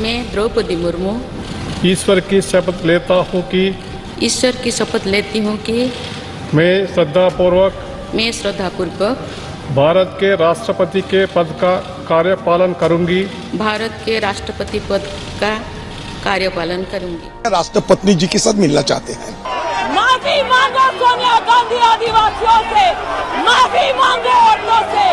मैं द्रौपदी मुर्मू ईश्वर की शपथ लेता हूँ कि ईश्वर की शपथ लेती हूँ कि मैं श्रद्धापूर्वक भारत के राष्ट्रपति के पद का कार्यपालन करूंगी। भारत के राष्ट्रपति पद का कार्यपालन करूंगी। राष्ट्रपति जी के साथ मिलना चाहते हैं। माफी मांगो सोनिया गांधी आदिवासियों से, माफी मांगो औरतों से,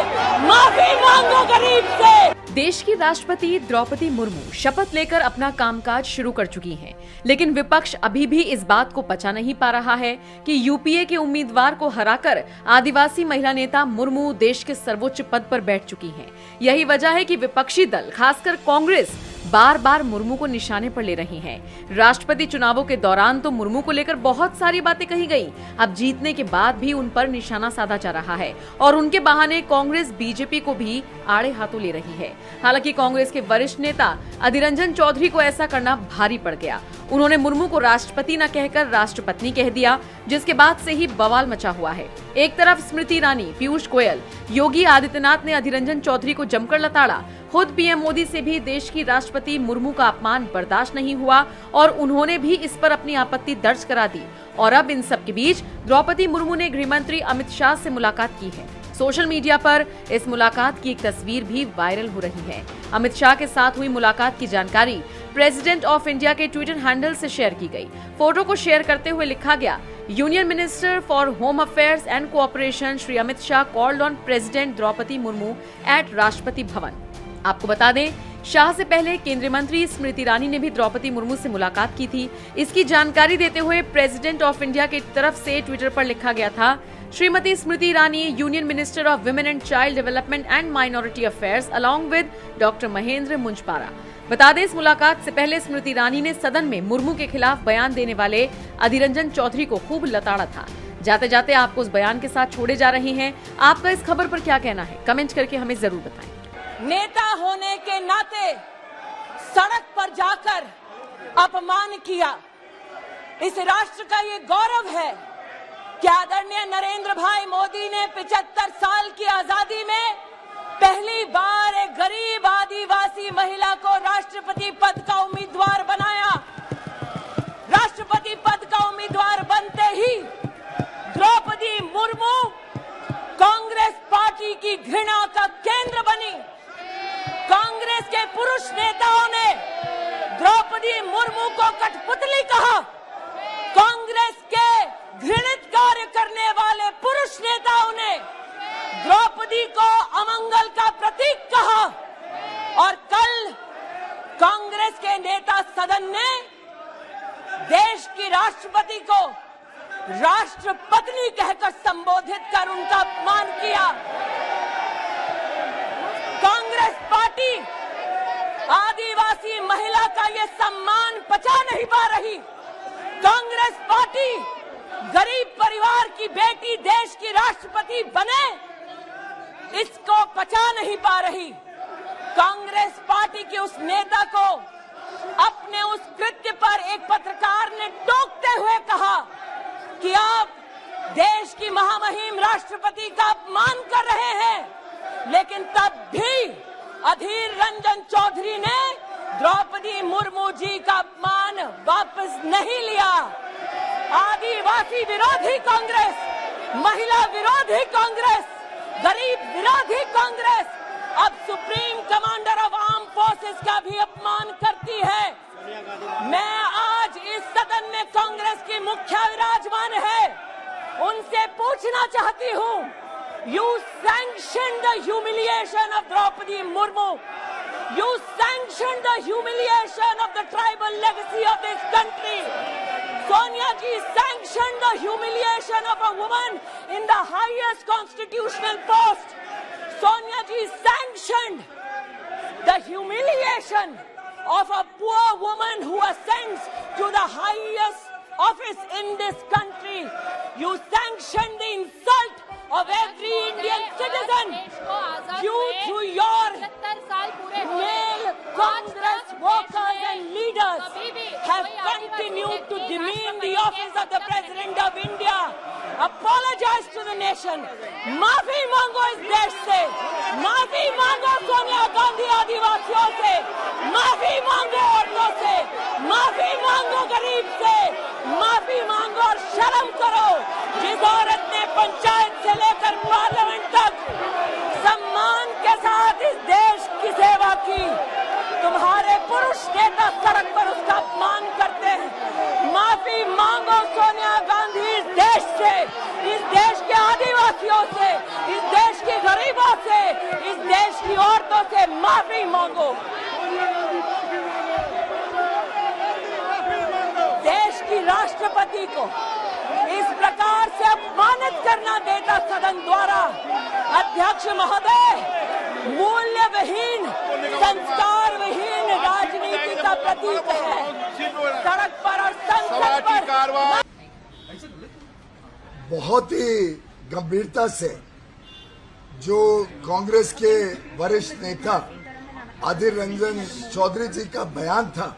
माफी मांगो गरीब से। देश की राष्ट्रपति द्रौपदी मुर्मू शपथ लेकर अपना कामकाज शुरू कर चुकी हैं, लेकिन विपक्ष अभी भी इस बात को पचा नहीं पा रहा है कि यूपीए के उम्मीदवार को हराकर आदिवासी महिला नेता मुर्मू देश के सर्वोच्च पद पर बैठ चुकी हैं। यही वजह है कि विपक्षी दल, खासकर कांग्रेस, बार बार मुर्मू को निशाने पर ले रही हैं। राष्ट्रपति चुनावों के दौरान तो मुर्मू को लेकर बहुत सारी बातें कही गई, अब जीतने के बाद भी उन पर निशाना साधा जा रहा है और उनके बहाने कांग्रेस बीजेपी को भी आड़े हाथों ले रही है। हालांकि कांग्रेस के वरिष्ठ नेता अधीर रंजन चौधरी को ऐसा करना भारी पड़ गया। उन्होंने मुर्मू को राष्ट्रपति न कहकर राष्ट्रपत्नी कह दिया, जिसके बाद से ही बवाल मचा हुआ है। एक तरफ स्मृति ईरानी, पीयूष गोयल, योगी आदित्यनाथ ने अधीर रंजन चौधरी को जमकर लताड़ा। खुद पीएम मोदी से भी देश की राष्ट्रपति मुर्मू का अपमान बर्दाश्त नहीं हुआ और उन्होंने भी इस पर अपनी आपत्ति दर्ज करा दी। और अब इन सब के बीच द्रौपदी मुर्मू ने गृह मंत्री अमित शाह से मुलाकात की है। सोशल मीडिया पर इस मुलाकात की एक तस्वीर भी वायरल हो रही है। अमित शाह के साथ हुई मुलाकात की जानकारी प्रेसिडेंट ऑफ इंडिया के ट्विटर हैंडल से शेयर की गई। फोटो को शेयर करते हुए लिखा गया, union minister for home affairs and cooperation Shri Amit Shah called on president Droupadi Murmu at Rashtrapati Bhavan. आपको बता दें, शाह से पहले केंद्रीय मंत्री स्मृति ईरानी ने भी द्रौपदी मुर्मू से मुलाकात की थी। इसकी जानकारी देते हुए प्रेसिडेंट ऑफ इंडिया की तरफ से ट्विटर पर लिखा गया था, Shrimati Smriti Irani, union minister of women and child development and minority affairs along with doctor Mahendra Munjpara. बता दें, इस मुलाकात से पहले स्मृति ईरानी ने सदन में मुर्मू के खिलाफ बयान देने वाले अधीर रंजन चौधरी को खूब लताड़ा था। जाते जाते आपको उस बयान के साथ छोड़े जा रहे हैं। आपका इस खबर पर क्या कहना है, कमेंट करके हमें जरूर बताएं। नेता होने के नाते सड़क पर जाकर अपमान किया, इस राष्ट्र का ये गौरव है कि आदरणीय नरेंद्र भाई मोदी ने 75 साल की आजादी में पहली बार एक गरीब आदिवासी महिला को राष्ट्रपति पद का उम्मीदवार बनाया। राष्ट्रपति पद का उम्मीदवार बनते ही द्रौपदी मुर्मू कांग्रेस पार्टी की घृणा का केंद्र बनी। कांग्रेस के पुरुष नेताओं ने द्रौपदी मुर्मू को कठपुतली कहा। कांग्रेस के घृणित कार्य करने वाले पुरुष नेताओं ने द्रौपदी को अमंगल का प्रतीक कहा और कल कांग्रेस के नेता सदन ने देश की राष्ट्रपति को राष्ट्रपत्नी कहकर संबोधित कर उनका अपमान किया। कांग्रेस पार्टी आदिवासी महिला का ये सम्मान पचा नहीं पा रही। कांग्रेस पार्टी गरीब परिवार की बेटी देश की राष्ट्रपति बने, इसको पचा नहीं पा रही। कांग्रेस पार्टी के उस नेता को अपने उस कृत्य पर एक पत्रकार ने टोकते हुए कहा कि आप देश की महामहिम राष्ट्रपति का अपमान कर रहे हैं, लेकिन तब भी अधीर रंजन चौधरी ने द्रौपदी मुर्मू जी का अपमान वापस नहीं लिया। आदिवासी विरोधी कांग्रेस, महिला विरोधी कांग्रेस, गरीब विरोधी कांग्रेस अब supreme commander of arm forces का भी अपमान करती है। मैं आज इस सदन में कांग्रेस की मुखिया विराजमान है, उनसे पूछना चाहती हूँ, you sanctioned the humiliation of Draupadi Murmu. You sanctioned the humiliation of the tribal legacy of this country. Sonia ji sanctioned the humiliation of a woman in the highest constitutional post. Sonia ji sanctioned the humiliation of a poor woman who ascends to the highest office in this country. You sanctioned the insult of every Indian citizen. You, through your male Congress workers and leaders, have continued to demean the office of the President of India. Apologize to the nation. Nation. माफी मांगो इस देश से, माफी मांगो सोनिया गांधी आदिवासियों से, माफी मांगो औरतों से, माफी मांगो गरीब से, माफी मांगो और शर्म करो। जिस औरत ने पंचायत से लेकर पार्लियामेंट तक सम्मान के साथ इस देश की सेवा की, तुम्हारे पुरुष नेता सड़क पर उसका अपमान करते हैं। माफी मांगो सोनिया गांधी इस देश से, इस देश के आदिवासियों से, इस देश के गरीबों से, इस देश की औरतों से माफी मांगो। देश की राष्ट्रपति को इस प्रकार से अपमानित करना नेता सदन द्वारा, अध्यक्ष महोदय, मूल्यविहीन, संस्कारविहीन राजनीति का प्रतीक है। सड़क पर और संसद पर बहुत ही गंभीरता से जो कांग्रेस के वरिष्ठ नेता अधीर रंजन चौधरी जी का बयान था,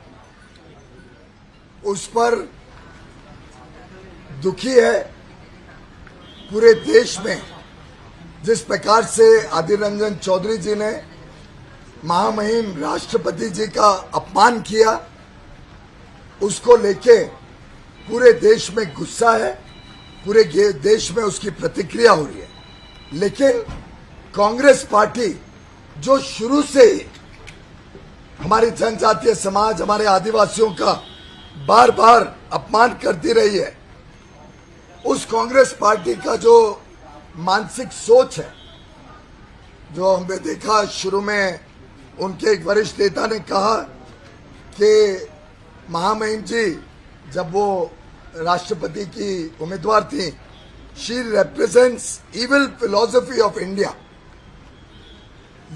उस पर दुखी है पूरे देश में। जिस प्रकार से अधीर रंजन चौधरी जी ने महामहिम राष्ट्रपति जी का अपमान किया, उसको लेके पूरे देश में गुस्सा है, पूरे देश में उसकी प्रतिक्रिया हो रही है। लेकिन कांग्रेस पार्टी जो शुरू से ही हमारी जनजातीय समाज, हमारे आदिवासियों का बार बार अपमान करती रही है, उस कांग्रेस पार्टी का जो मानसिक सोच है, जो हमने देखा शुरू में उनके एक वरिष्ठ नेता ने कहा कि महामहिम जी जब वो राष्ट्रपति की उम्मीदवार थी, she represents evil philosophy of India.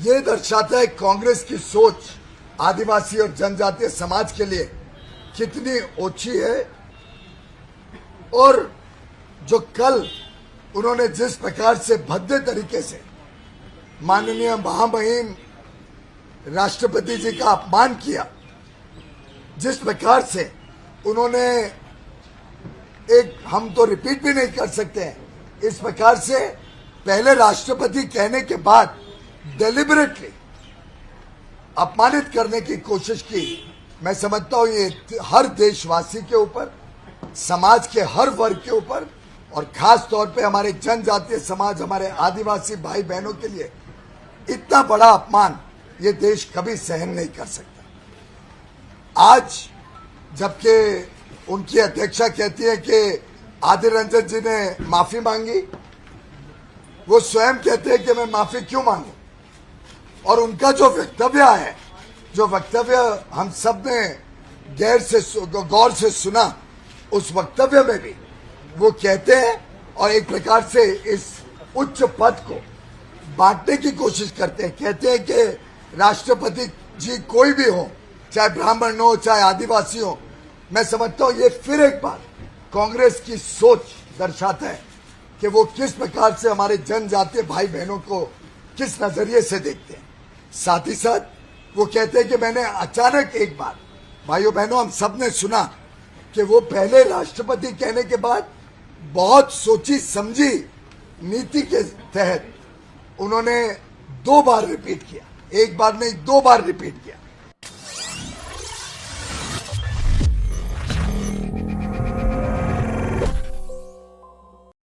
ये दर्शाता है कांग्रेस की सोच आदिवासी और जनजातीय समाज के लिए कितनी ओछी है। और जो कल उन्होंने जिस प्रकार से भद्दे तरीके से माननीय महामहिम राष्ट्रपति जी का अपमान किया, जिस प्रकार से उन्होंने एक, हम तो रिपीट भी नहीं कर सकते हैं, इस प्रकार से पहले राष्ट्रपति कहने के बाद डेलिबरेटली अपमानित करने की कोशिश की। मैं समझता हूं ये हर देशवासी के ऊपर, समाज के हर वर्ग के ऊपर और खास तौर पे हमारे जनजातीय समाज, हमारे आदिवासी भाई बहनों के लिए इतना बड़ा अपमान ये देश कभी सहन नहीं कर सकता। आज जबकि उनकी अध्यक्षा कहती है कि अधीर रंजन जी ने माफी मांगी, वो स्वयं कहते हैं कि मैं माफी क्यों मांगू। और उनका जो वक्तव्य है, जो वक्तव्य हम सब ने गौर से सुना, उस वक्तव्य में भी वो कहते हैं और एक प्रकार से इस उच्च पद को बांटने की कोशिश करते हैं। कहते हैं कि राष्ट्रपति जी कोई भी हो, चाहे ब्राह्मण हो, चाहे आदिवासी हो। मैं समझता हूं ये फिर एक बार कांग्रेस की सोच दर्शाता है कि वो किस प्रकार से हमारे जनजातीय भाई बहनों को किस नजरिए से देखते हैं। साथ ही साथ वो कहते हैं कि मैंने अचानक एक बार, भाइयों बहनों, हम सब ने सुना कि वो पहले राष्ट्रपति कहने के बाद बहुत सोची समझी नीति के तहत उन्होंने 2 बार रिपीट किया, एक बार नहीं 2 बार रिपीट किया